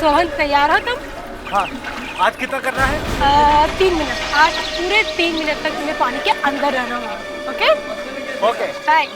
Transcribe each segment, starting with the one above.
सोहन तैयार हो तुम? हाँ। आज कितना करना है? 3 मिनट। आज पूरे 3 मिनट तक तुम्हें पानी के अंदर रहना होगा। Okay okay. Bye.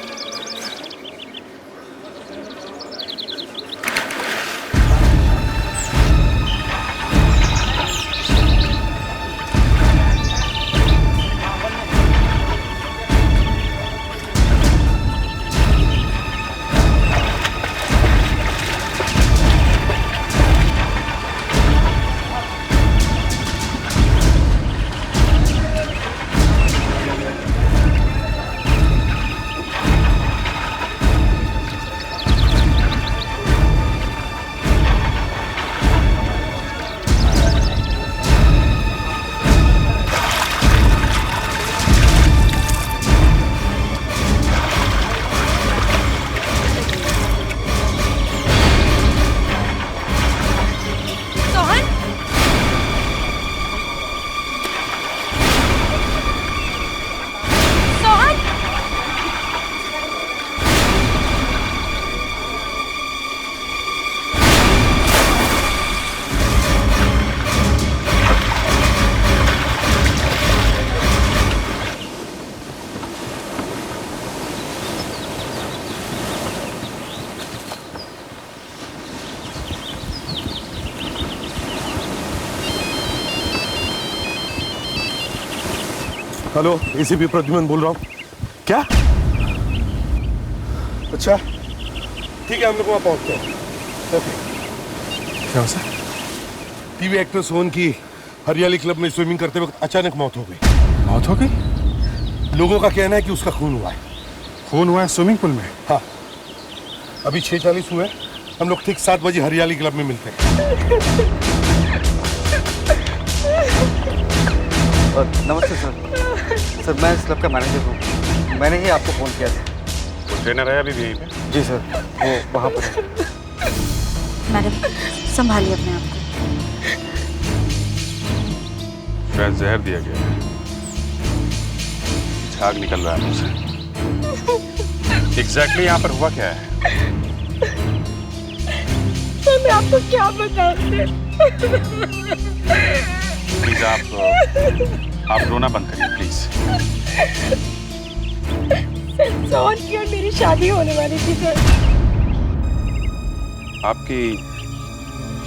Hello, ACP Pradyuman बोल रहा हूँ। क्या? अच्छा ठीक है, हम लोग वहाँ पहुँचते हैं। ओके। क्या सर? टीवी एक्टर सोहन की हरियाली क्लब में स्विमिंग करते वक्त अचानक मौत हो गई। मौत हो गई? लोगों का कहना है कि उसका खून हुआ है। खून हुआ है स्विमिंग पूल में? हाँ, अभी 6:40 हुए। हम लोग ठीक 7 बजे हरियाली क्लब में मिलते हैं। नमस्ते सर। मैं इस क्लब का मैनेजर हूँ। मैंने ही आपको फ़ोन किया था। वो ट्रेनर है अभी भी यहीं पे? जी सर, वो वहाँ पर है। मैडम संभालिए अपने आप को। शायद जहर दिया गया है। झाग निकल रहा है मुझसे। एग्जैक्टली यहाँ पर हुआ क्या है? तो मैं आपको क्या बताऊं? प्लीज आप रोना बंद करिए प्लीज। सोहन की और मेरी शादी होने वाली थी सर। आपकी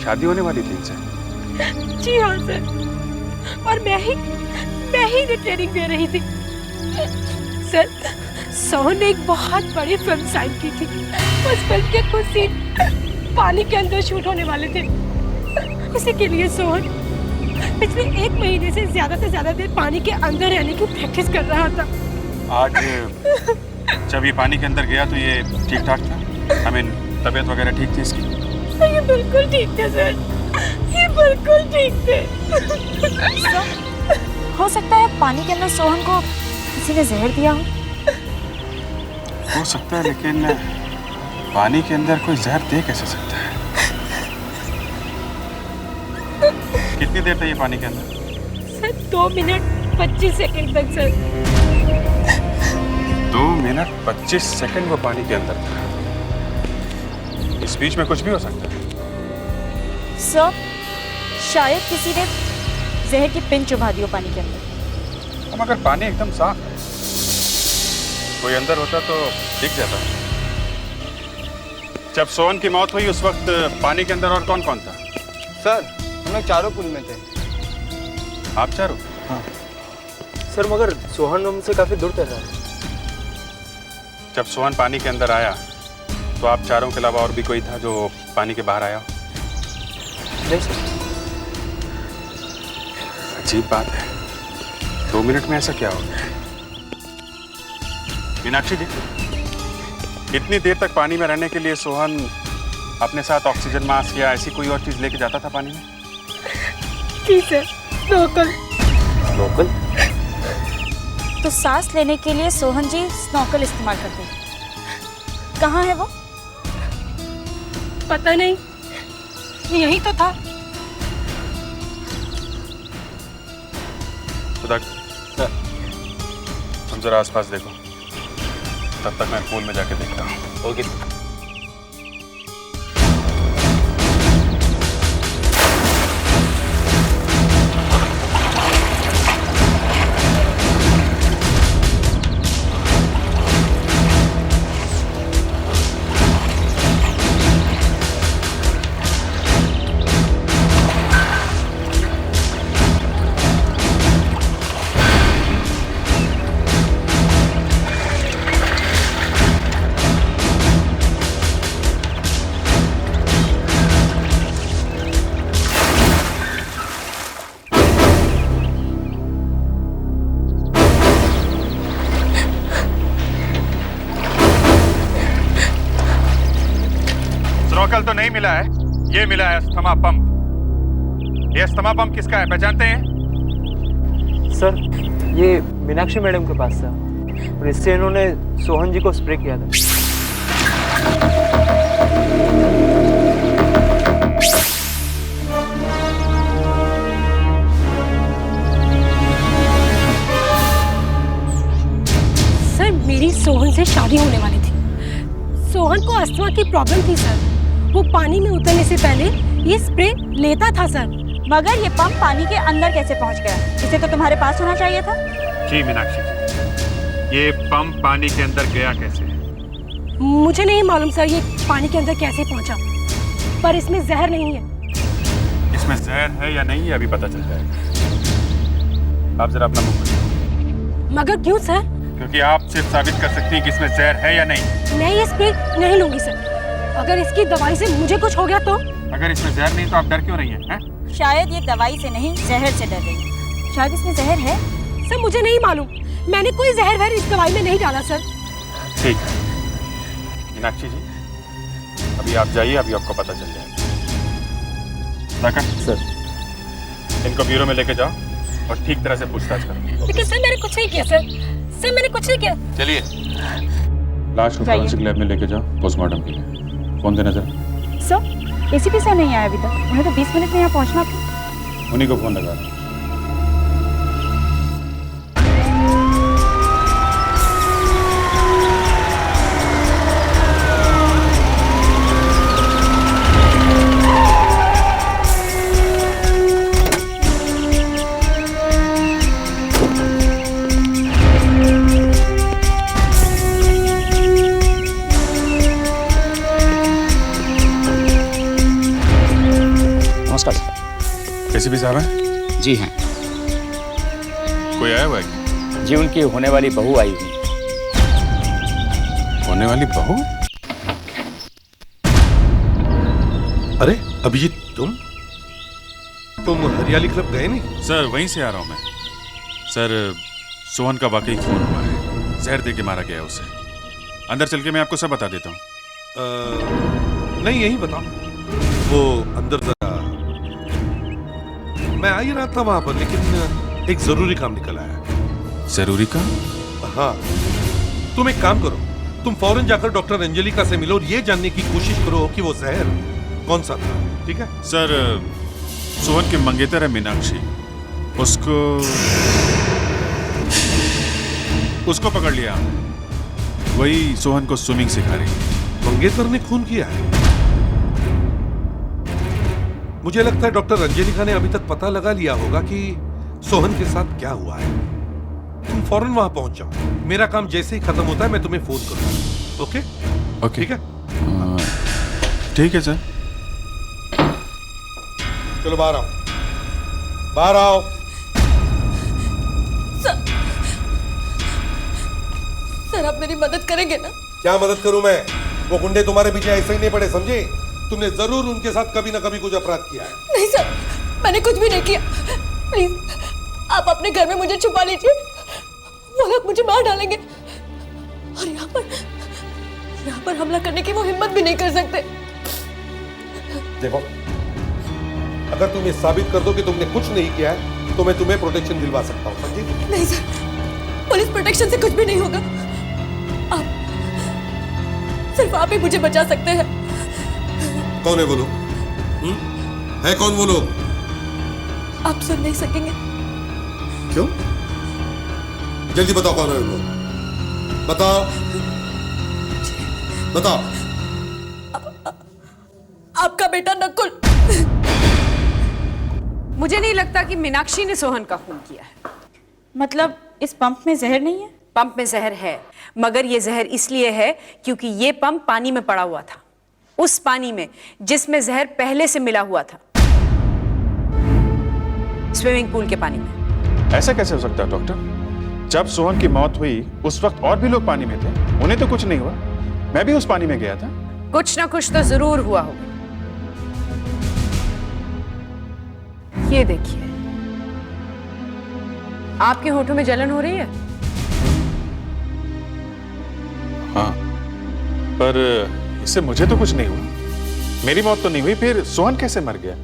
शादी होने वाली थी इनसे? जी हाँ सर, और मैं ही ट्रेनिंग दे रही थी सर। सोहन ने एक बहुत बड़ी फिल्म साइन की थी। उस फिल्म के कुछ सीन पानी के अंदर शूट होने वाले थे। उसी के लिए सोहन पिछले 1 महीने से ज्यादा देर पानी के अंदर रहने की प्रैक्टिस कर रहा था। आज जब ये पानी के अंदर गया तो ये ठीक ठाक था? I mean, तबीयत वगैरह ठीक थी इसकी? ये बिल्कुल ठीक थे सर, ये बिल्कुल ठीक थे। हो सकता है पानी के अंदर सोहन को किसी ने जहर दिया हो सकता है, लेकिन पानी के अंदर कोई जहर दे कैसे सकता है? कितनी देर था ये पानी के अंदर? सर 2 मिनट 25 सेकंड तक सर। 2 मिनट 25 सेकंड वो पानी के अंदर था। इस बीच में कुछ भी हो सकता है। सर, शायद किसी ने जहर की पिन चुभा दी हो पानी के अंदर। हम अगर पानी एकदम साफ है, कोई अंदर होता तो दिख जाता। जब सोहन की मौत हुई उस वक्त पानी के अंदर और कौन कौन था? सर, हम लोग चारों पूल में थे। आप चारों? हाँ सर, मगर सोहन हमसे काफी दूर था सर। जब सोहन पानी के अंदर आया तो आप चारों के अलावा और भी कोई था जो पानी के बाहर आया? नहीं सर। अजीब बात है, 2 मिनट में ऐसा क्या हो गया? मीनाक्षी जी, इतनी देर तक पानी में रहने के लिए सोहन अपने साथ ऑक्सीजन मास्क या ऐसी कोई और चीज लेके जाता था पानी में? जी सर, स्नॉर्कल। स्नॉर्कल? तो सांस लेने के लिए सोहन जी स्नॉर्कल इस्तेमाल करते हैं। कहाँ है वो? पता नहीं, यही तो था। सुधाकर, तुम जरा आसपास देखो, तब तक मैं पूल में जाके देखता हूँ। ओके। थर्मोकल तो नहीं मिला है, ये मिला है अस्थमा पंप। ये अस्थमा पंप किसका है, पहचानते हैं? सर ये मीनाक्षी मैडम के पास था और इससे इन्होंने सोहन जी को स्प्रे किया था। सर मेरी सोहन से शादी होने वाली थी। सोहन को अस्थमा की प्रॉब्लम थी सर। वो पानी में उतरने से पहले ये स्प्रे लेता था सर। मगर ये पंप पानी के अंदर कैसे पहुंच गया? इसे तो तुम्हारे पास होना चाहिए था। जी मीनाक्षी जी, ये पंप पानी के अंदर गया कैसे? मुझे नहीं मालूम सर ये पानी के अंदर कैसे पहुंचा, पर इसमें जहर नहीं है। इसमें जहर है या नहीं है अभी पता चल जाएगा। आप जरा अपना मुंह खोलिए। मगर क्यों सर? क्योंकि आप सिर्फ साबित कर सकती हैं कि इसमें जहर है या नहीं। मैं ये स्प्रे नहीं लूंगी सर। अगर इसकी दवाई से मुझे कुछ हो गया तो? अगर इसमें जहर नहीं तो आप डर क्यों रही हैं? शायद ये दवाई से नहीं, जहर से डर रही है। शायद इसमें जहर है। सर मुझे नहीं मालूम, मैंने कोई जहर वहर इस दवाई में नहीं डाला सर। ठीक है मीनाक्षी जी, अभी आप जाइए, अभी आपको पता चल जाएगा। सर इनको ब्यूरो में लेके जाओ और ठीक तरह से पूछताछ करो। लेकिन सर मैंने कुछ नहीं किया सर मैंने कुछ नहीं किया। चलिए लाश को फॉरेंसिक लैब में लेके जाओ पोस्टमार्टम के लिए। फोन देना जरा। सर एसीपी सर नहीं आया अभी तक। उन्हें तो 20 मिनट में यहाँ पहुँचना था। उन्हीं को फोन लगा। एसीपी साहब हैं? जी हैं। कोई आया हुआ है? जी उनकी होने वाली बहू आई हुई। होने वाली बहू? अरे अभिजीत, तुम हरियाली क्लब गए नहीं? सर वहीं से आ रहा हूँ मैं। सर सोहन का वाकई खून हुआ है, जहर दे के मारा गया उसे। अंदर चल के मैं आपको सब बता देता हूँ। नहीं यही बताओ। वो अंदर जरा, मैं आ ही रहा था वहां पर, लेकिन एक जरूरी काम निकल आया। जरूरी काम? हाँ, तुम एक काम करो, तुम फौरन जाकर डॉक्टर अंजलिका से मिलो और ये जानने की कोशिश करो कि वो जहर कौन सा था। ठीक है सर? सोहन के मंगेतर है मीनाक्षी, उसको पकड़ लिया। वही सोहन को स्विमिंग सिखा रही है। मंगेतर ने खून किया है? मुझे लगता है डॉक्टर अंजलिका ने अभी तक पता लगा लिया होगा कि सोहन के साथ क्या हुआ है। तुम फौरन वहां पहुंच जाओ। मेरा काम जैसे ही खत्म होता है मैं तुम्हें फोन करूंगा। ओके? ओके ठीक है? ठीक है सर। चलो बाहर आओ, बाहर आओ। सर आप मेरी मदद करेंगे ना? क्या मदद करूं मैं? वो गुंडे तुम्हारे पीछे ऐसे ही नहीं पड़े, समझे? तुमने जरूर उनके साथ कभी ना कभी कुछ अपराध किया है। नहीं सर, मैंने कुछ भी नहीं किया। प्लीज आप अपने घर में मुझे छुपा लीजिए, वो लोग मुझे मार डालेंगे और यहाँ पर हमला करने की वो हिम्मत भी नहीं कर सकते। देखो, अगर तुम ये साबित कर दो कि तुमने कुछ नहीं किया है तो मैं तुम्हें प्रोटेक्शन दिलवा सकता हूँ, समझी? नहीं सर, पुलिस प्रोटेक्शन से कुछ भी नहीं होगा। सिर्फ आप ही मुझे बचा सकते हैं। कौन है वो लोग? है कौन वो लोग? आप सुन नहीं सकेंगे। क्यों? जल्दी बताओ कौन है वो लोग। बताओ, बताओ। आपका बेटा नकुल। मुझे नहीं लगता कि मीनाक्षी ने सोहन का खून किया है। मतलब इस पंप में जहर नहीं है? पंप में जहर है, मगर ये जहर इसलिए है क्योंकि ये पंप पानी में पड़ा हुआ था, उस पानी में जिसमें जहर पहले से मिला हुआ था, स्विमिंग पूल के पानी में। ऐसा कैसे हो सकता है डॉक्टर? जब सोहन की मौत हुई उस वक्त और भी लोग पानी में थे, उन्हें तो कुछ नहीं हुआ। मैं भी उस पानी में गया था। कुछ ना कुछ तो जरूर हुआ होगा। ये देखिए, आपके होठों में जलन हो रही है। हाँ, पर इससे मुझे तो कुछ नहीं हुआ। मेरी मौत तो नहीं हुई, फिर सोहन कैसे मर गया?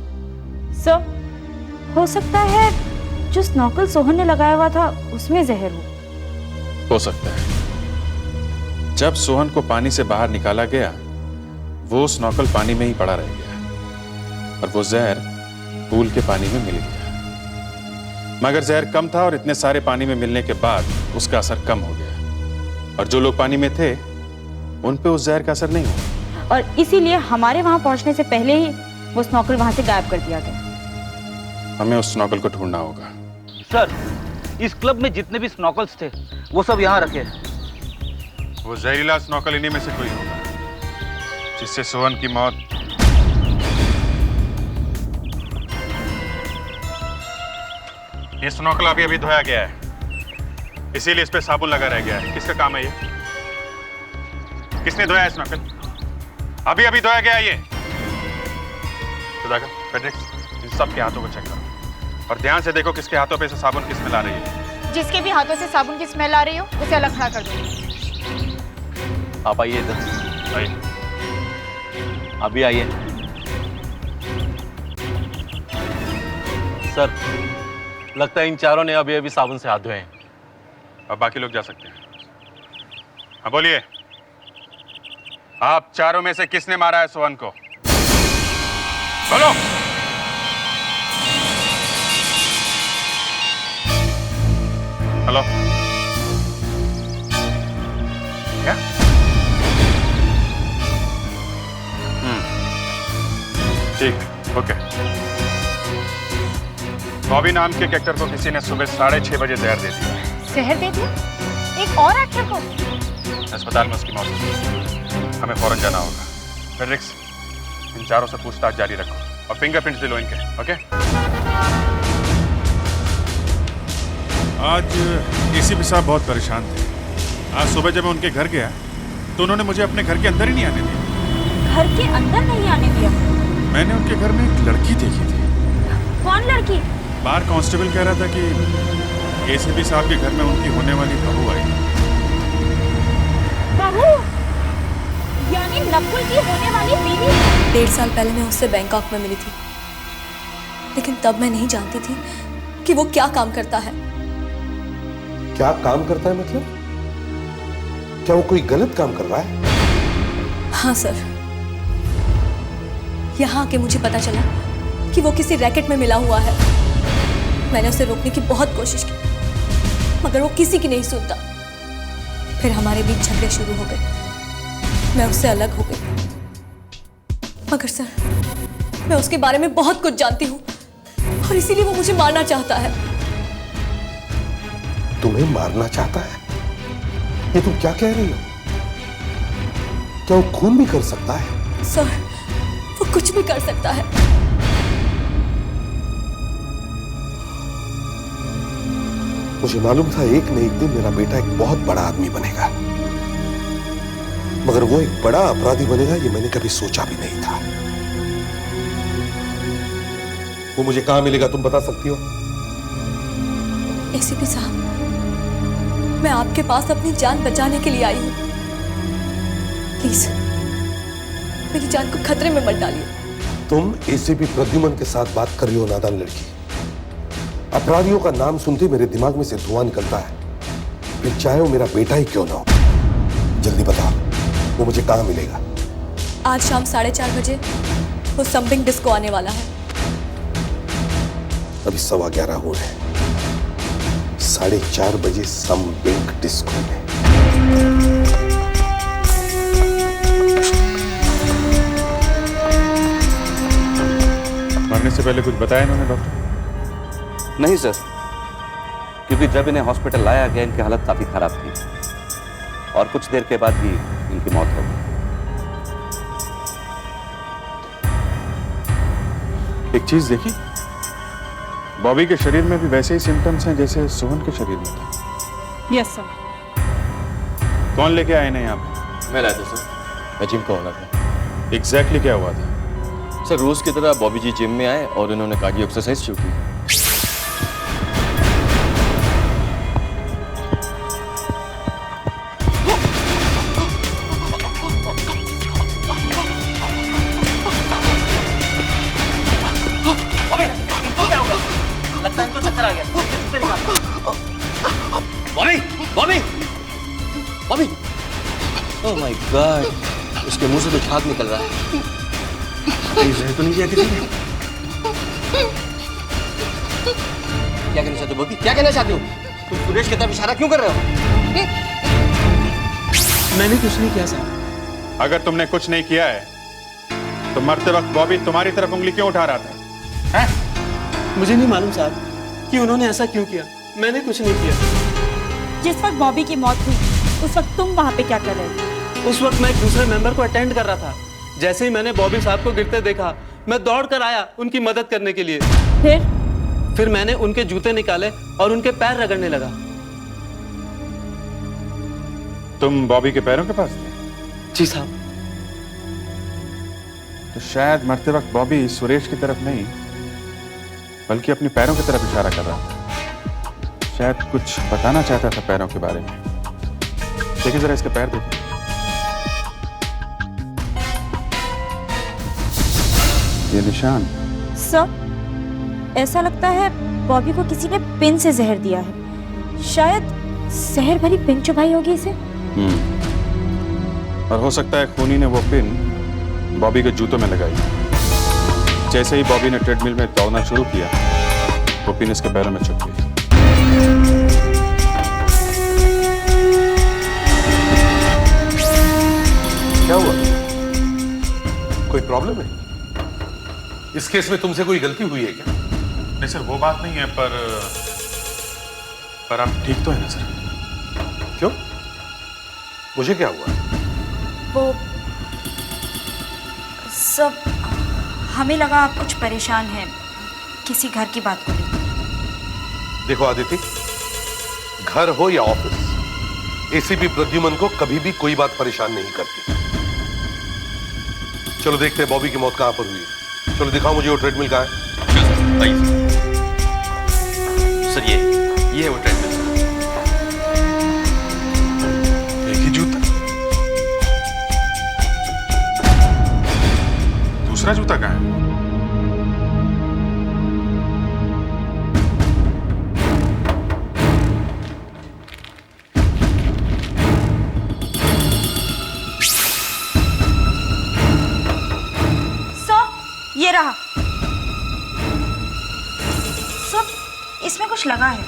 सर, हो सकता है जो स्नॉकल सोहन ने लगाया हुआ था उसमें जहर हो सकता है। जब सोहन को पानी से बाहर निकाला गया, वो स्नॉकल पानी में ही पड़ा रह गया और वो जहर पूल के पानी में मिल गया। मगर जहर कम था और इतने सारे पानी में मिलने के बाद उसका असर कम हो गया और जो लोग पानी में थे उन पे उस जहर का असर नहीं हुआ। और इसीलिए हमारे वहां पहुंचने से पहले ही वो स्नॉकल वहां से गायब कर दिया गया। हमें उस स्नॉकल को ढूंढना होगा। सर, इस क्लब में जितने भी स्नॉकल्स थे वो सब यहाँ रखे हैं। वो जहरीला स्नॉकल इन्हीं में से कोई होगा जिससे सोहन की मौत। ये स्नॉकल अभी अभी धोया गया है, इसीलिए इस पे साबुन लगा रह गया है। किसका काम है ये? किसने धोया है स्नॉकल? अभी अभी धोया गया है ये। सुधाकर, फेडरिक्स, इन सब के हाथों को चेक करो और ध्यान से देखो किसके हाथों पे से साबुन की स्मेल आ रही है। जिसके भी हाथों से साबुन की स्मेल आ रही हो उसे अलग खड़ा कर दो। आप आइए इधर। आइए। अभी आइए। सर, लगता है इन चारों ने अभी अभी साबुन से हाथ धोए हैं। अब बाकी लोग जा सकते हैं। हाँ बोलिए, आप चारों में से किसने मारा है सोहन को? बोलो। हेलो, क्या? ठीक, ओके। बॉबी नाम के कैरेक्टर को किसी ने सुबह 6:30 बजे जहर दे दिया। जहर दे दिया? एक और एक्टर को? अस्पताल में उसकी मौत हो गई। हमें फौरन जाना होगा। फेडरिक्स, इन चारों से पूछताछ जारी रखो और फिंगरप्रिंट्स भी लो इनके, ओके? आज एसीपी साहब बहुत परेशान थे। आज सुबह जब मैं उनके घर गया तो उन्होंने मुझे अपने घर के अंदर ही नहीं आने दिया। घर के अंदर नहीं आने दिया? मैंने उनके घर में एक लड़की देखी थी। कौन लड़की? बाहर कांस्टेबल कह रहा था कि एसीपी साहब के घर में उनकी होने वाली बहू आई। बहू? यानी नकुल की होने वाली बीवी? 1.5 साल पहले मैं उससे बैंकॉक में मिली थी, लेकिन तब मैं नहीं जानती थी कि वो क्या काम करता है। क्या काम करता है मतलब? क्या वो कोई गलत काम कर रहा है? हाँ सर, यहाँ आके मुझे पता चला कि वो किसी रैकेट में मिला हुआ है। मैंने उसे रोकने की बहुत कोशिश की, मगर वो किसी की नहीं सुनता। फिर हमारे बीच झगड़े शुरू हो गए, मैं उससे अलग हो गई। मगर सर, मैं उसके बारे में बहुत कुछ जानती हूँ और इसीलिए वो मुझे मारना चाहता है। तुम्हें मारना चाहता है? ये तुम क्या कह रही हो? क्या वो खून भी कर सकता है? सर, वो कुछ भी कर सकता है। मुझे मालूम था एक न एक दिन मेरा बेटा एक बहुत बड़ा आदमी बनेगा, मगर वो एक बड़ा अपराधी बनेगा ये मैंने कभी सोचा भी नहीं था। वो मुझे कहां मिलेगा तुम बता सकती हो? एसीपी साहब, मैं आपके पास अपनी जान बचाने के लिए आई हूं। प्लीज मेरी जान को खतरे में मत डालिए। तुम एसीपी प्रद्युमन के साथ बात कर रही हो नादान लड़की। अपराधियों का नाम सुनते मेरे दिमाग में से धुआं निकलता है, फिर चाहे वो मेरा बेटा ही क्यों ना हो। जल्दी बताओ, वो मुझे कहां मिलेगा? आज शाम 4:30 बजे वो समथिंग डिस्को आने वाला है। अभी 11:15 हो रहे हैं। 4:30 बजे समथिंग डिस्को में। मरने से पहले कुछ बताया इन्होंने डॉक्टर? नहीं सर, क्योंकि जब इन्हें हॉस्पिटल लाया गया इनकी हालत काफी खराब थी और कुछ देर के बाद ही इनकी मौत हो गई। एक चीज देखी, बॉबी के शरीर में भी वैसे ही सिम्टम्स हैं जैसे सोहन के शरीर में था। Yes sir. कौन लेके आए ना यहाँ पे? मैं लाया था सर, मैं जिम का ओनर था। एग्जैक्टली क्या हुआ था? सर, रोज की तरह बॉबी जी जिम में आए और इन्होंने कार्डियो एक्सरसाइज शुरू की। गॉड, उसके मुंह से तो झाग निकल रहा है। कहीं जहर तो नहीं दिया किसी ने? क्या कहना चाहते हो बॉबी? क्या कहना चाहते हो? तुम सुरेश की तरफ इशारा क्यों कर रहे हो? मैंने कुछ नहीं किया सर। अगर तुमने कुछ नहीं किया है तो मरते वक्त बॉबी तुम्हारी तरफ उंगली क्यों उठा रहा था? हैं? मुझे नहीं मालूम साहब कि उन्होंने ऐसा क्यों किया। मैंने कुछ नहीं किया। जिस वक्त बॉबी की मौत हुई उस वक्त तुम वहाँ पे क्या कर रहे थे? उस वक्त मैं एक दूसरे मेंबर को अटेंड कर रहा था। जैसे ही मैंने बॉबी साहब को गिरते देखा, मैं दौड़ कर आया उनकी मदद करने के लिए। फिर मैंने उनके जूते निकाले और उनके पैर रगड़ने लगा। तुम बॉबी के पैरों के पास थे? जी साहब। तो शायद मरते वक्त बॉबी सुरेश की तरफ नहीं बल्कि अपनी पैरों की तरफ इशारा कर रहा था। शायद कुछ बताना चाहता था पैरों के बारे में। देखिए जरा इसके पैर देखिए। ये निशान। सर, ऐसा लगता है बॉबी को किसी ने पिन से जहर दिया है। शायद जहर भरी पिन चुभाई होगी इसे। और हो सकता है खूनी ने वो पिन बॉबी के जूतों में लगाई। जैसे ही बॉबी ने ट्रेडमिल में दौड़ना शुरू किया, वो पिन इसके पैरों में चुभ गई। क्या हुआ? कोई प्रॉब्लम है? इस केस में तुमसे कोई गलती हुई है क्या? नहीं सर, वो बात नहीं है, पर आप ठीक तो है ना सर? क्यों? मुझे क्या हुआ? वो सब हमें लगा आप कुछ परेशान हैं किसी घर की बात को लेकर। देखो आदिति, घर हो या ऑफिस, एसीपी प्रद्युमन को कभी भी कोई बात परेशान नहीं करती। चलो देखते हैं बॉबी की मौत कहां पर हुई है। चलो दिखाओ मुझे वो ट्रेडमिल कहां है। सर ये है वो ट्रेडमिल। एक ही जूता, दूसरा जूता कहां है? ये रहा। सब इसमें कुछ लगा है।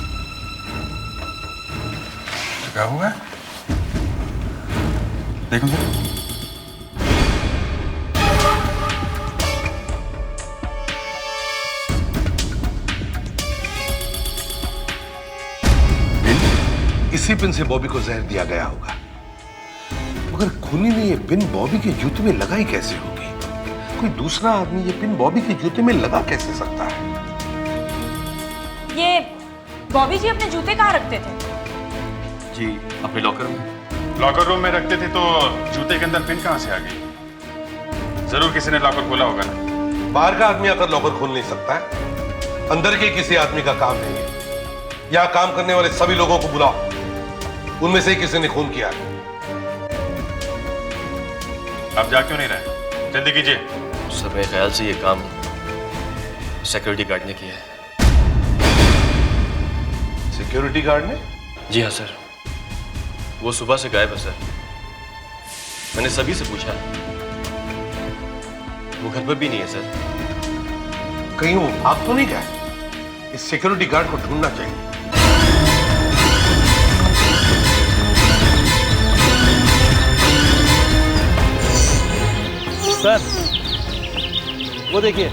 क्या हुआ है? देखो जरा। इसी पिन से बॉबी को जहर दिया गया होगा, मगर खूनी ने ये पिन बॉबी के जूते में लगाई कैसे होगी? कोई दूसरा आदमी ये पिन बॉबी के जूते में लगा कैसे सकता है? ये बॉबी जी अपने जूते कहाँ रखते थे? जी अपने लॉकर में। लॉकर रूम में रखते थे तो जूते के अंदर पिन कहां से आ गई? जरूर किसी ने लॉकर खोला होगा ना। बाहर का आदमी आकर लॉकर खोल नहीं सकता है, अंदर के किसी आदमी का काम है। यहां काम करने वाले सभी लोगों को बुलाओ, उनमें से किसी ने खून किया है। आप जा क्यों नहीं रहे? जल्दी कीजिए। सर मेरे ख्याल से ये काम सिक्योरिटी गार्ड ने किया है। सिक्योरिटी गार्ड ने? जी हाँ सर, वो सुबह से गायब है सर। मैंने सभी से पूछा, वो घर पर भी नहीं है सर। कहीं वो भाग तो नहीं गया? इस सिक्योरिटी गार्ड को ढूंढना चाहिए। सर, वो देखिए।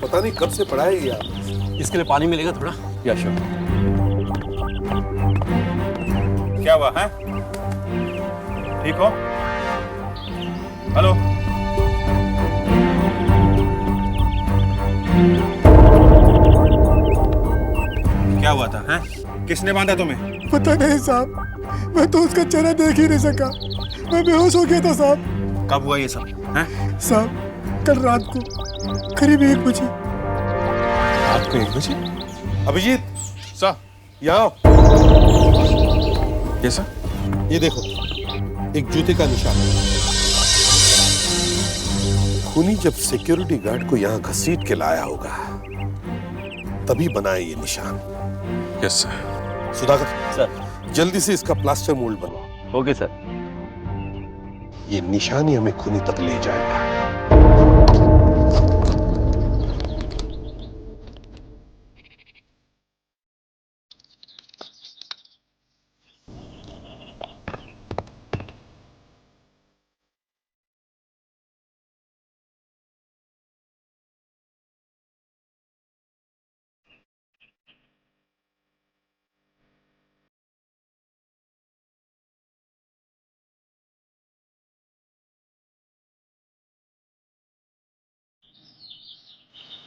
पता नहीं कब से पड़ा है ये आप। इसके लिए पानी मिलेगा थोड़ा? या श्योर। क्या हुआ है? ठीक हो? हेलो? क्या हुआ था? हैं? किसने बांधा तुम्हें? पता नहीं साहब, मैं तो उसका चेहरा देख ही नहीं सका। मैं बेहोश हो गया था साहब। कब हुआ ये सब? हैं? साहब कल रात को करीब 1 बजे। रात को 1 बजे? अभिजीत सर, यहाँ आओ। ये सर? ये देखो, एक जूते का निशान है। खूनी जब सिक्योरिटी गार्ड को यहां घसीट के लाया होगा तभी बनाए ये निशान। Yes sir. सुधाकर सर। जल्दी से इसका प्लास्टर मोल्ड बनवाओ। Okay sir. ये निशान ही हमें खूनी तक ले जाएगा।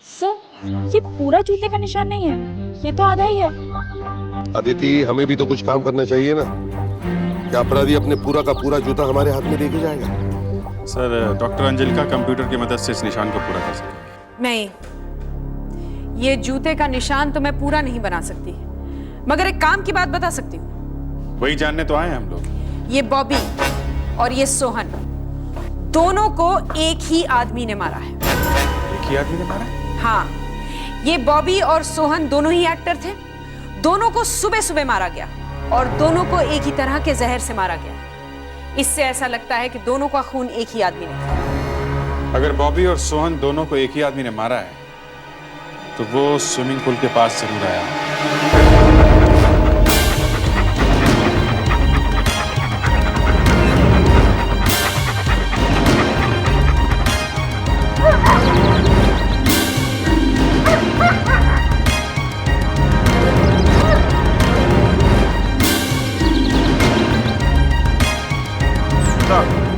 सर, ये पूरा जूते का निशान नहीं है, ये तो आधा ही है। अदिति, हमें भी तो कुछ काम करना चाहिए ना। क्या अपराधी अपने पूरा का पूरा जूता हमारे हाथ में लेके जाएगा? सर, डॉक्टर अंजलिका कंप्यूटर की मदद से इस निशान को पूरा कर सकेंगे। नहीं, ये जूते का निशान तो मैं पूरा नहीं बना सकती, मगर एक काम की बात बता सकती हूँ। वही जानने तो आए हैं हम लोग। ये बॉबी और ये सोहन दोनों को एक ही आदमी ने मारा है। एक ही आदमी ने मारा है? हाँ, ये बॉबी और सोहन दोनों ही एक्टर थे। दोनों को सुबह सुबह मारा गया और दोनों को एक ही तरह के जहर से मारा गया। इससे ऐसा लगता है कि दोनों का खून एक ही आदमी ने किया। अगर बॉबी और सोहन दोनों को एक ही आदमी ने मारा है तो वो स्विमिंग पूल के पास जरूर आया।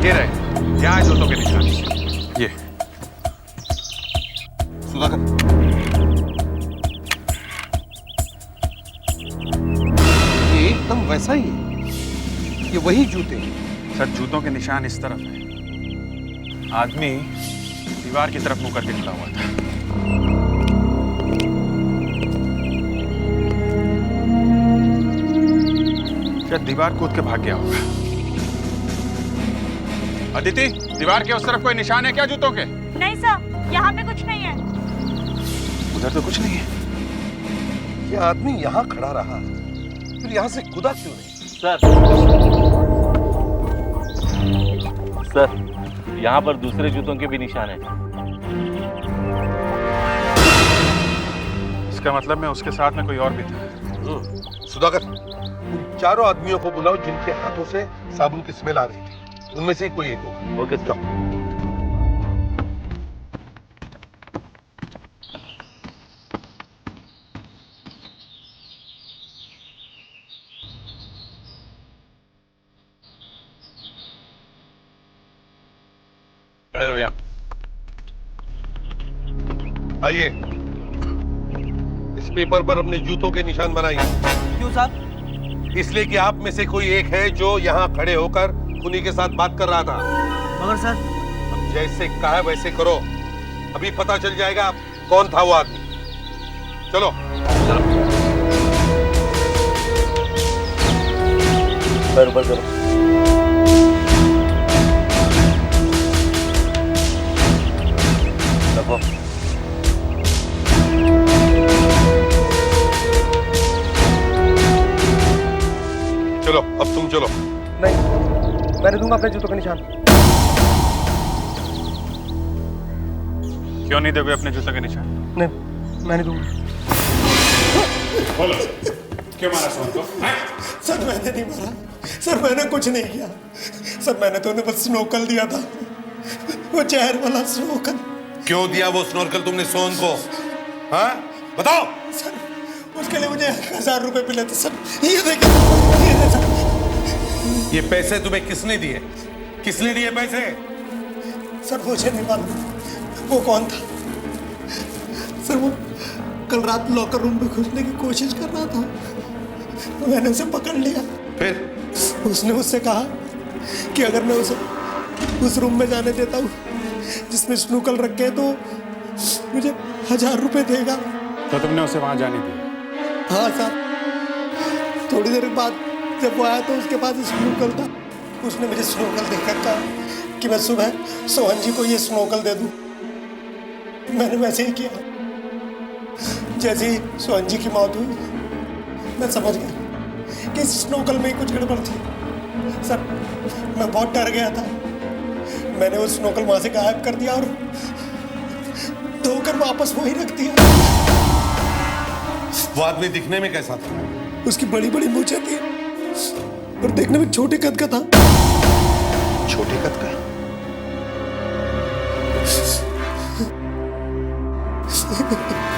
ये रहे, यहाँ जूतों के निशान। ये सुधाकर, ये एकदम वैसा ही है। ये वही जूते। सर, जूतों के निशान इस तरफ है। आदमी दीवार की तरफ मुंह करके खड़ा हुआ था। शायद दीवार कूद के भाग गया होगा। अदिति, दीवार के उस तरफ कोई निशान है क्या जूतों के? नहीं सर, यहाँ पे कुछ नहीं है। उधर तो कुछ नहीं है। ये आदमी यहाँ खड़ा रहा, फिर यहाँ से कूदा क्यों नहीं? सर, यहाँ पर दूसरे जूतों के भी निशान हैं। इसका मतलब मैं उसके साथ में कोई और भी था। सुधाकर, उन चारों आदमियों को बुलाओ जिनके हाथों से साबुन की स्मेल आ रही थी। उनमें से कोई एक हो। Okay sir. आइए, इस पेपर पर अपने जूतों के निशान बनाइए। क्यों साहब? इसलिए कि आप में से कोई एक है जो यहाँ खड़े होकर खूनी के साथ बात कर रहा था। मगर सर, अब जैसे कहा वैसे करो, अभी पता चल जाएगा कौन था वो आदमी। चलो। पैर ऊपर करो। रखो। चलो, अब तुम चलो। नहीं, मैंने दूंगा अपने जूतों के निशान। क्यों नहीं दोगे अपने जूतों के निशान? नहीं, मैं नहीं दूंगा। बोलो, क्यों मारा सोहन को? सर, मैंने नहीं मारा। सर, मैंने कुछ नहीं किया। सर, मैंने तो उन्हें बस स्नोकल दिया था, वो जहर वाला स्नोकल। क्यों दिया वो स्नोर्कल तुमने सोहन को? हाँ, बताओ। सर, उसके लिए मुझे 1000 रुपए मिले थे। सर, ये देखिए, ये सर। ये पैसे तुम्हें किसने दिए? किसने दिए पैसे? सर, मुझे नहीं मालूम वो कौन था। सर, वो कल रात लॉकर रूम में घुसने की कोशिश कर रहा था, मैंने उसे पकड़ लिया। फिर उसने मुझसे कहा कि अगर मैं उसे उस रूम में जाने देता हूँ जिसमें स्नूकल रखे तो मुझे 1000 रुपए देगा। तो तुमने उसे वहां जाने दिया? हाँ सर। थोड़ी देर बाद जब वो आया तो उसके पास स्नूकल था। उसने मुझे स्नूकल देखकर कहा कि मैं सुबह सोहन जी को ये स्नोकल दे दूं। मैंने वैसे ही किया। जैसे ही सोहन जी की मौत हुई मैं समझ गया कि इस स्नोकल में ही कुछ गड़बड़ थी। सर मैं बहुत डर गया था। मैंने वो स्नोकल वहां से गायब कर दिया और धोकर वापस वहीं रख दिया। वो आदमी दिखने में कैसा था? उसकी बड़ी बड़ी मूंछें थी और देखने में छोटे कद का था। छोटे कद का?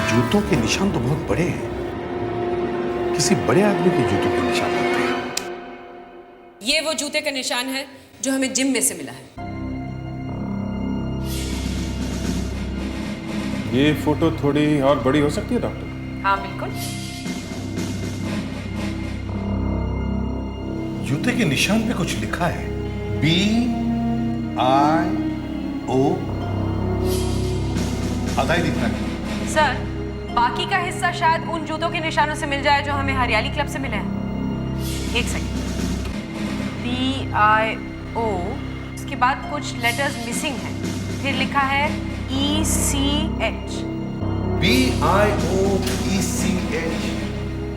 जूतों के निशान तो बहुत बड़े हैं। किसी बड़े आदमी के जूतों के निशान होते हैं। ये वो जूते का निशान है जो हमें जिम में से मिला है। ये फोटो थोड़ी और बड़ी हो सकती है डॉक्टर? हाँ बिल्कुल। जूते के निशान पे कुछ लिखा है, BIO। आधा ही दिख रहा है। सर बाकी का हिस्सा शायद उन जूतों के निशानों से मिल जाए जो हमें हरियाली क्लब से मिले हैं। एक सेकंड। BIO, उसके बाद कुछ लेटर्स मिसिंग हैं, फिर लिखा है ECH। BIO ECH।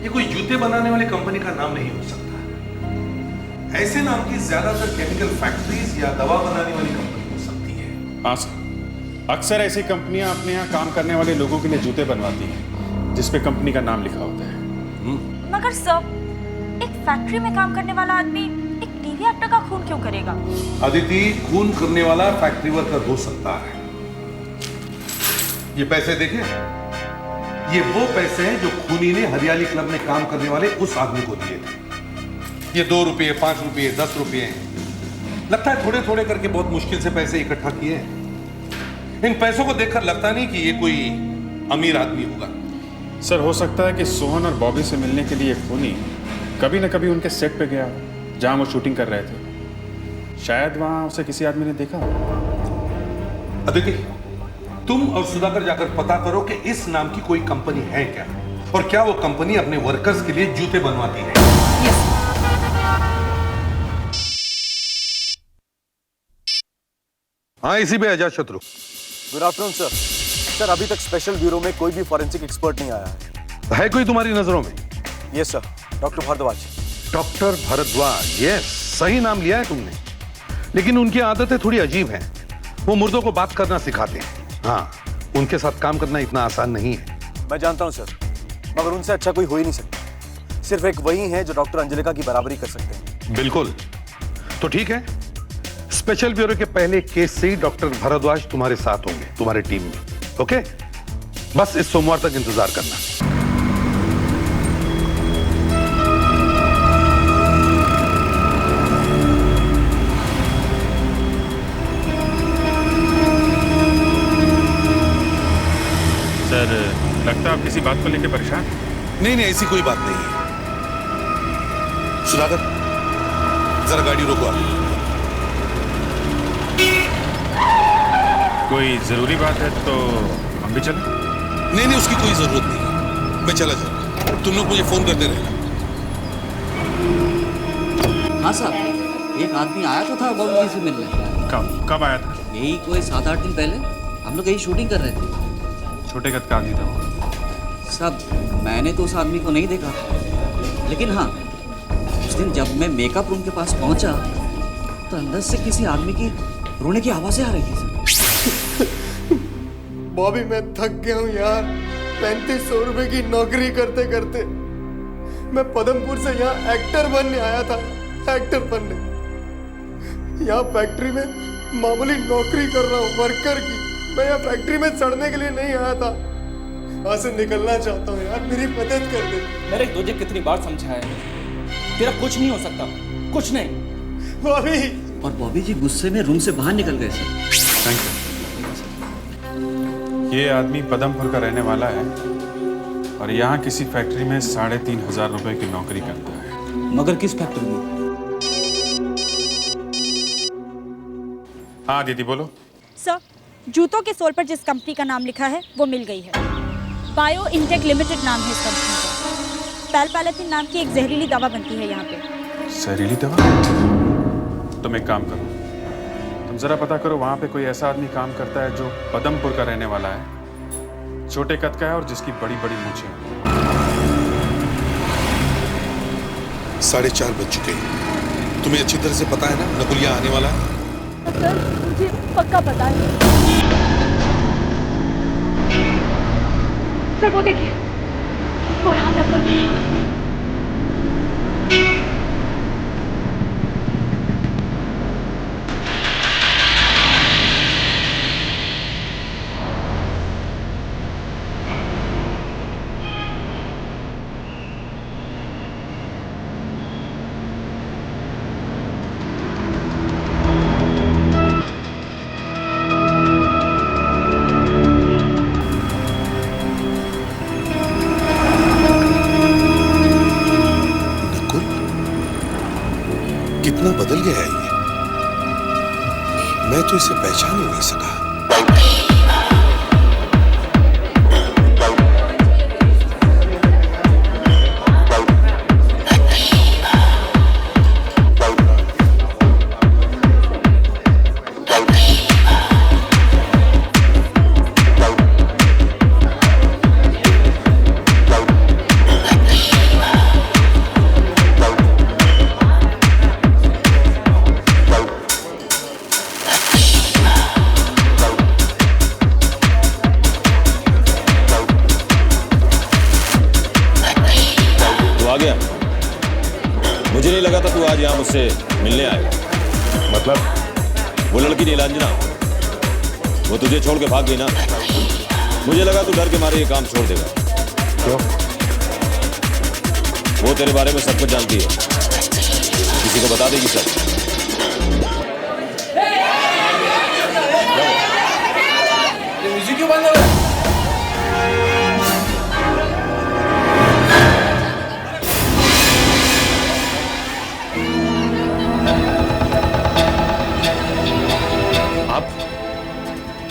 ये कोई जूते बनाने वाली कंपनी का नाम नहीं हो सकता। ऐसे नाम की ज्यादातर केमिकल फैक्ट्रीज या दवा बनाने वाली कंपनी हो सकती है। हाँ सर, अक्सर ऐसी कंपनियां अपने यहाँ काम करने वाले लोगों के लिए जूते बनवाती हैं जिस पे कंपनी का नाम लिखा होता है। मगर सर, एक फैक्ट्री में काम करने वाला आदमी एक टीवी एक्टर का खून क्यों करेगा? अदिति, खून करने वाला फैक्ट्री वर्कर हो सकता है। ये पैसे देखे? ये वो पैसे हैं जो खूनी ने हरियाली क्लब में काम करने वाले उस आदमी को दिए थे। ये 2 रुपये, 5 रुपये, 10 रुपये हैं। लगता है थोड़े थोड़े करके बहुत मुश्किल से पैसे इकट्ठा किए हैं। इन पैसों को देखकर लगता नहीं कि ये कोई अमीर आदमी होगा। सर हो सकता है कि सोहन और बॉबी से मिलने के लिए खूनी कभी न कभी उनके सेट पे गया जहां वो शूटिंग कर रहे थे। शायद वहां उसे किसी आदमी ने देखा। अदिति, तुम और सुधाकर जाकर पता करो कि इस नाम की कोई कंपनी है क्या, और क्या वो कंपनी अपने वर्कर्स के लिए जूते बनवाती है। हाँ, इसी पे आजाद शत्रु। Good afternoon sir. सर अभी तक स्पेशल ब्यूरो में कोई भी फॉरेंसिक एक्सपर्ट नहीं आया है कोई तुम्हारी नजरों में? Yes sir, doctor Bhardwaj. Doctor Bhardwaj, yes, सही नाम लिया है तुमने। लेकिन उनकी आदतें थोड़ी अजीब हैं। वो मुर्दों को बात करना सिखाते हैं। हाँ, उनके साथ काम करना इतना आसान नहीं है। मैं जानता हूं सर, मगर उनसे अच्छा कोई हो ही नहीं सकता। सिर्फ एक वही है जो डॉक्टर अंजलिका की बराबरी कर सकते हैं। बिल्कुल, तो ठीक है। स्पेशल ब्यूरो के पहले केस से ही डॉक्टर भारद्वाज तुम्हारे साथ होंगे, तुम्हारे टीम में। ओके, बस इस सोमवार तक इंतजार करना। सर लगता है आप किसी बात को लेकर परेशान? नहीं, ऐसी कोई बात नहीं है। सुधाकर, जरा गाड़ी रोको आप। कोई जरूरी बात है तो हम भी चलें? नहीं, उसकी कोई जरूरत नहीं। मैं चला जाऊंगा, तुम लोग मुझे फोन करते रहना। हाँ साहब, एक आदमी आया तो था बॉबी से मिलने। कब आया था? यही कोई 7-8 दिन पहले। हम लोग यही शूटिंग कर रहे थे। छोटे कद का आदमी था वो? साहब मैंने तो उस आदमी को नहीं देखा, लेकिन हाँ उस दिन जब मैं मेकअप रूम के पास पहुंचा तो अंदर से किसी आदमी की रोने की आवाजें आ रही थी। बॉबी, मैं थक गया हूँ यार। 3500 रुपए की नौकरी करते करते मैं पदमपुर से यहाँ एक्टर बनने आया था। एक्टर बनने यहाँ फैक्ट्री में मामूली नौकरी कर रहा हूँ, वर्कर की। मैं यहाँ फैक्ट्री में चढ़ने के लिए नहीं आया था। यहाँ से निकलना चाहता हूँ यार, मेरी मदद कर दे। मेरे तुझे कितनी बार समझाया है, तेरा कुछ नहीं हो सकता, कुछ नहीं। बॉबी। और बॉबी जी गुस्से में रूम से बाहर निकल गए सर। Thank you. ये आदमी पदमपुर का रहने वाला है और यहाँ किसी फैक्ट्री में 3500 रुपए की नौकरी करता है। मगर किस फैक्ट्री में? हाँ दीदी बोलो। सर, जूतों के सोल पर जिस कंपनी का नाम लिखा है वो मिल गई है। बायो इंटेक लिमिटेड नाम है इस कंपनी का। पैलपैलेथिन नाम की एक जहरीली दवा बनती है यहाँ पे। जहरीली दवा? तुम एक काम करो, तुम जरा पता करो वहां पे कोई ऐसा आदमी काम करता है जो पदमपुर का रहने वाला है, छोटे कद का है और जिसकी बड़ी बड़ी मूछें हैं। 4:30 बज चुके हैं। तुम्हें अच्छी तरह से पता है ना नकुल यहाँ आने वाला है? सर मुझे पक्का पता है। सर वो देखिए, वो रहा नकुल। कितना बदल गया है ये, मैं तो इसे पहचान ही नहीं सका। मुझे नहीं लगा था तू आज यहाँ मुझसे मिलने आएगा। मतलब वो लड़की नीलांजना, वो तुझे छोड़ के भाग गई ना। मुझे लगा तू डर के मारे ये काम छोड़ देगा। क्यों? वो तेरे बारे में सब कुछ जानती है, किसी को बता देगी सब। म्यूजिक क्यों बंद हो रहा है?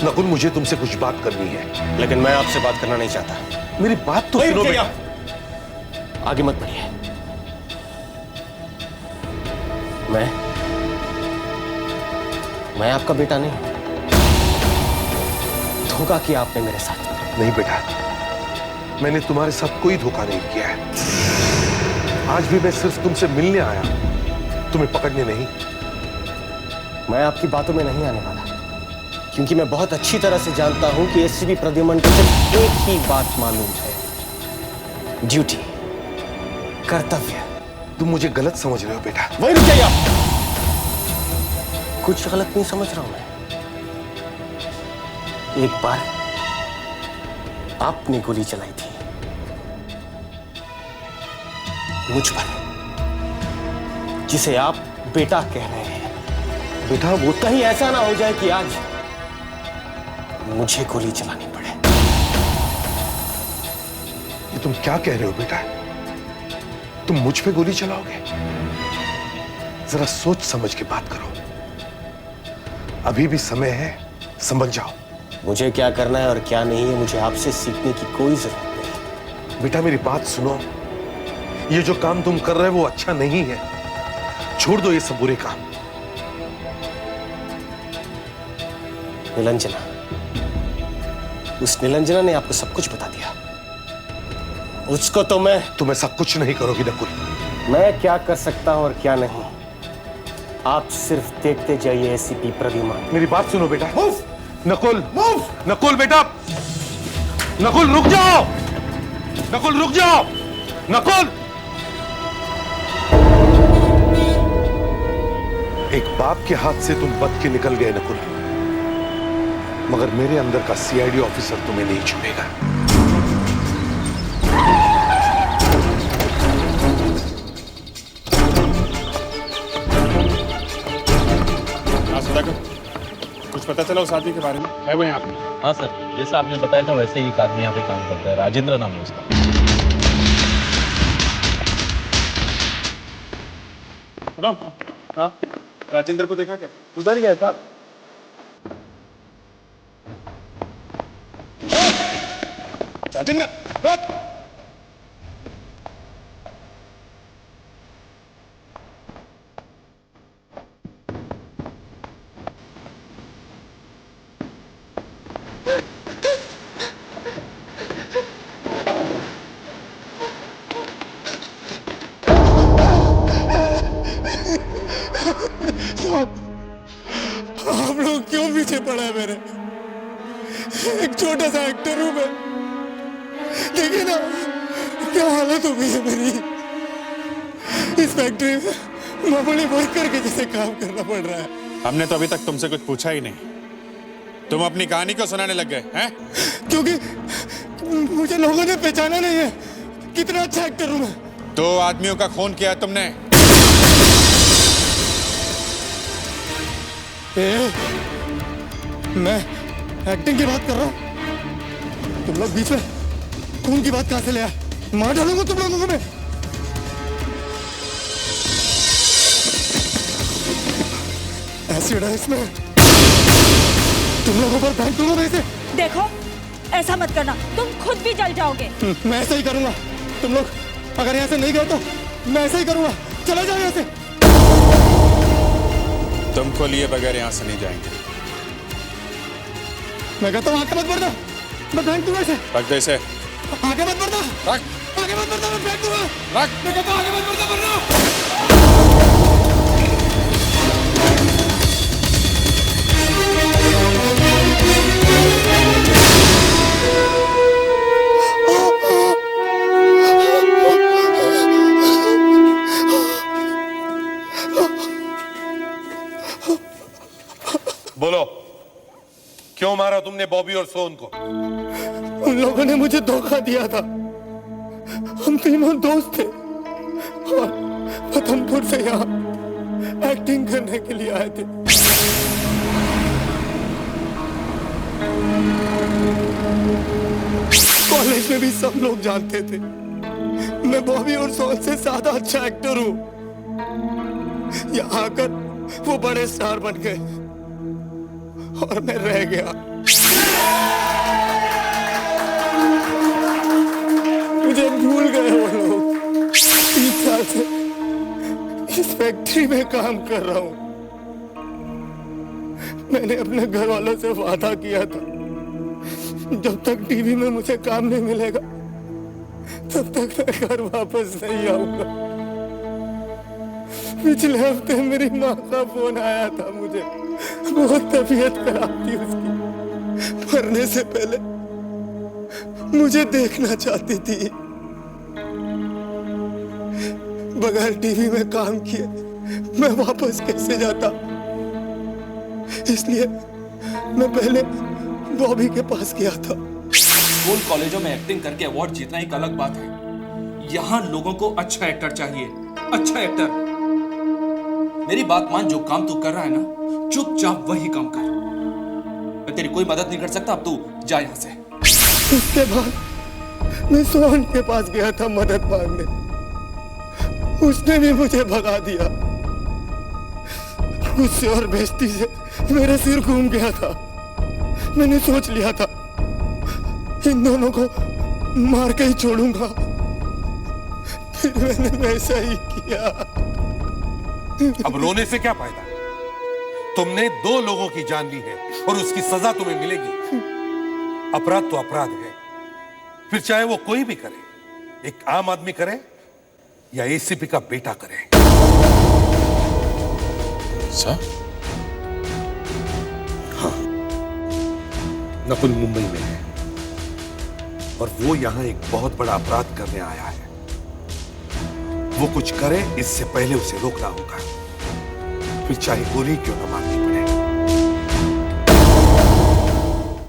नकुल, मुझे तुमसे कुछ बात करनी है। लेकिन मैं आपसे बात करना नहीं चाहता। मेरी बात तो सुनो बेटा। आगे मत बढ़िए। मैं आपका बेटा नहीं। धोखा किया आपने मेरे साथ। नहीं बेटा, मैंने तुम्हारे साथ कोई धोखा नहीं किया है। आज भी मैं सिर्फ तुमसे मिलने आया, तुम्हें पकड़ने नहीं। मैं आपकी बातों में नहीं आने वाला, क्योंकि मैं बहुत अच्छी तरह से जानता हूं कि एससीपी प्रद्युमन को सिर्फ एक ही बात मालूम है, ड्यूटी, कर्तव्य। तुम मुझे गलत समझ रहे हो बेटा। वही रुक जाइए आप। कुछ गलत नहीं समझ रहा हूं मैं। एक बार आपने गोली चलाई थी मुझ पर, जिसे आप बेटा कह रहे हैं। बेटा वो कहीं ऐसा ना हो जाए कि आज मुझे गोली चलानी पड़े। ये तुम क्या कह रहे हो बेटा? तुम मुझ पे गोली चलाओगे? जरा सोच समझ के बात करो, अभी भी समय है, समझ जाओ। मुझे क्या करना है और क्या नहीं है मुझे आपसे सीखने की कोई जरूरत नहीं। बेटा मेरी बात सुनो, ये जो काम तुम कर रहे हो वो अच्छा नहीं है। छोड़ दो ये सब बुरे काम। नीलांजना, उस नीलांजना ने आपको सब कुछ बता दिया। उसको तो तुम ऐसा कुछ नहीं करोगी नकुल। मैं क्या कर सकता हूं और क्या नहीं, आप सिर्फ देखते जाइए एससीपी प्रद्युमन। मेरी बात सुनो बेटा। नकुल, नकुल बेटा, नकुल रुक जाओ, नकुल रुक जाओ, नकुल। एक बाप के हाथ से तुम बच के निकल गए नकुल, मगर मेरे अंदर का सीआईडी ऑफिसर तुम्हें नहीं छुएगा। कुछ पता चला उस आदमी के बारे में? है वो यहाँ पे? हाँ सर, जैसा आपने बताया था वैसे ही एक आदमी यहाँ पे काम करता है, राजेंद्र नाम है उसका। हाँ, राजेंद्र को देखा क्या? उधर ही है साहब। राजेंद्र, एक्टर हूं मैं। देखिए ना क्या हालत हो गई है मेरी। इस फैक्ट्री में मामूली वर्कर के जैसे काम करना पड़ रहा है। हमने तो अभी तक तुमसे कुछ पूछा ही नहीं, तुम अपनी कहानी क्यों सुनाने लग गए हैं? क्योंकि मुझे लोगों ने पहचाना नहीं है कितना अच्छा एक्टर हूं मैं। 2 आदमियों का खून किया है तुमने। मैं एक्टिंग की बात कर रहा हूं, तुम लोग बीच में खून की बात कहां से ले आए? मार डालूंगा तुम लोगों को मैं। एसिड है इसमें, तुम लोगों पर फेंक दूंगा मैं इसे। देखो ऐसा मत करना, तुम खुद भी जल जाओगे। मैं ऐसा ही करूंगा। तुम लोग अगर यहाँ से नहीं गए तो मैं ऐसा ही करूंगा। चला जाओ यहाँ से। तुमको लिए बगैर यहाँ से नहीं जाएंगे। मैं कहता हूँ आगे मत बढ़ना, मैं फेंक दूंगा इसे। रख दे इसे। आगे मत बढ़ना, रख। आगे मत बढ़ना, मैं फेंक दूंगा। रख। मैं कहता हूँ आगे मत बढ़ना, बढ़ना। बोलो, क्यों मारा तुमने बॉबी और सोहन को? उन लोगों ने मुझे धोखा दिया था। हम तीनों दोस्त थे और पतनपुर से यहाँ एक्टिंग करने के लिए आए थे। कॉलेज में भी सब लोग जानते थे मैं बॉबी और सोहन से ज्यादा अच्छा एक्टर हूँ। यहाँ आकर वो बड़े स्टार बन गए और मैं रह गया। मुझे भूल गए वो लोग। 3 साल से इस फैक्ट्री में काम कर रहा हूं। मैंने अपने घर वालों से वादा किया था जब तक टीवी में मुझे काम नहीं मिलेगा तब तक मैं घर वापस नहीं आऊंगा। पिछले हफ्ते मेरी माँ का फोन आया था मुझे। बहुत तबीयत खराब थी उसकी, मरने से पहले मुझे देखना चाहती थी। बगैर टीवी में काम किए मैं वापस कैसे जाता, इसलिए मैं पहले बॉबी के पास गया था। स्कूल कॉलेजों में एक्टिंग करके अवार्ड जीतना एक अलग बात है। यहाँ लोगों को अच्छा एक्टर चाहिए, अच्छा एक्टर। मेरी बात मान, जो काम तू कर रहा है ना, चुपचाप वही काम कर। मैं तेरी कोई मदद नहीं कर सकता, अब तू जा यहाँ से। उसके बाद मैं सोहन के पास गया था मदद मांगने। उसने भी मुझे भगा दिया। गुस्से और बेइज्जती से मेरा सिर घूम गया था। मैंने सोच लिया था इन दोनों को मार के ही छोड़ूंगा। फिर मैंने वैसा ही किया। अब रोने से क्या फायदा? तुमने 2 लोगों की जान ली है और उसकी सजा तुम्हें मिलेगी। अपराध तो अपराध है, फिर चाहे वो कोई भी करे, एक आम आदमी करे या एसीपी का बेटा करे। सर? हाँ, नकुल मुंबई में है और वो यहां एक बहुत बड़ा अपराध करने आया है। वो कुछ करे इससे पहले उसे रोकना होगा, फिर चाहे गोली क्यों न मारनी पड़े।